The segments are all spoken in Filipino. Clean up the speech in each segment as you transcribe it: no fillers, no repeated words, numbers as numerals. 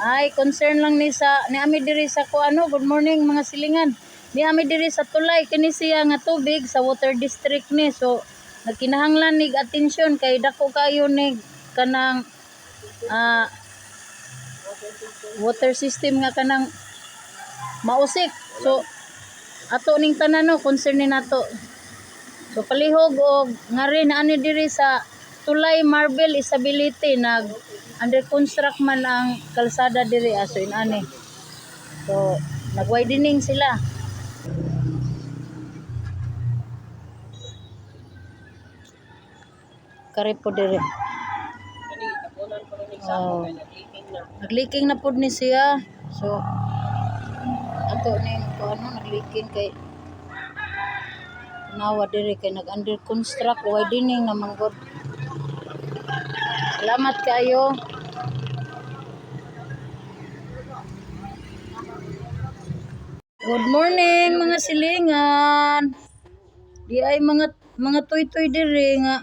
Ay, concern lang ni ami diri sa kuano. Good morning mga silingan. Ni ami diri sa tulay kini siya nga tubig sa water district ni. So nagkinahanglan nig atensyon kay dako kayo nig kanang water system nga kanang mausik. So ato ning tanan no concern ni nato. So palihog og ngari na ani diri sa Tulay Marble Isability nag under construct man ang kalsada diri aso inani. So nag-widening sila. Kare po diri. Oh. Nag-leaking na pud ni siya. So ato ning kuano nag-leaking kay nawa diri kay nag under construct widening na manggod. Salamat kayo. Good morning mga silingan. Di ay mga toy-toy diri nga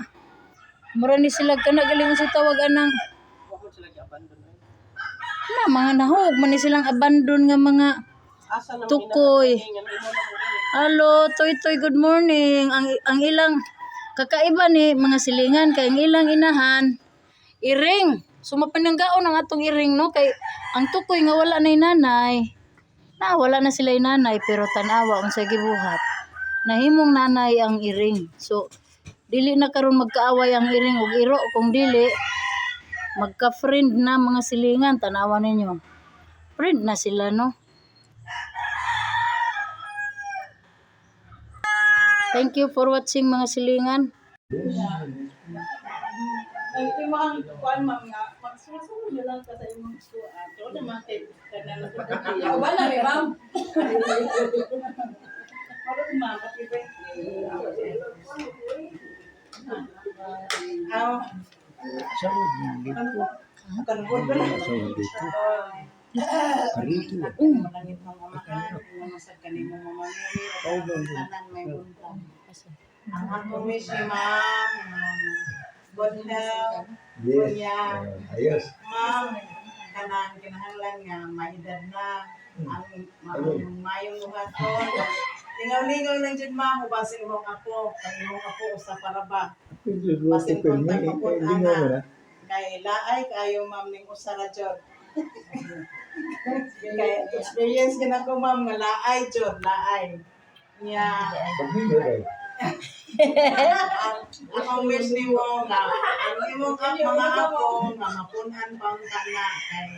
mura ni sila kana galing sa tawag anang na mga nahog man ni silang abandon nga mga tukoy. Hello, toy-toy, good morning. Ang ilang kakaiba ni mga silingan kay ang ilang inahan iring. So mapananggaon ang atong iring no kay ang tukoy nga wala nay nanay. Wala na sila nanay pero tanawa ang sa gibuhat. Nahimong nanay ang iring. So dili na karon magkaaway ang iring ug iro kung dili magka-friend na mga silingan tanawa ninyo. Friend na sila no. Thank you for watching mga silingan. Ay, imong kuan ma'am nga magsusunod na lang ka sa imong suat. O na mate kana na wala ni ma'am. Ano ma'am, happy birthday. Kanbod ba na? Karito. Malangit mong amahan, sa kanimong mamamili, tanan may buntag. Ang ako wish ni ma'am, good health, Ayos. ma'am, kanang kinahanglan nga maedad na, ang mayong buhaton. Lingaw-lingaw lang dyan ma'am, ubasi imong ako, kay imong ako usa para ba. Basin kontak pa po ana. Kay laay kayo ma'am ning usa ra jud. Kay experience gina ko ma'am nga laay jud, laay. Nya ang wish ni mo nga ang imong mga ako nga mapunan pa unta na kay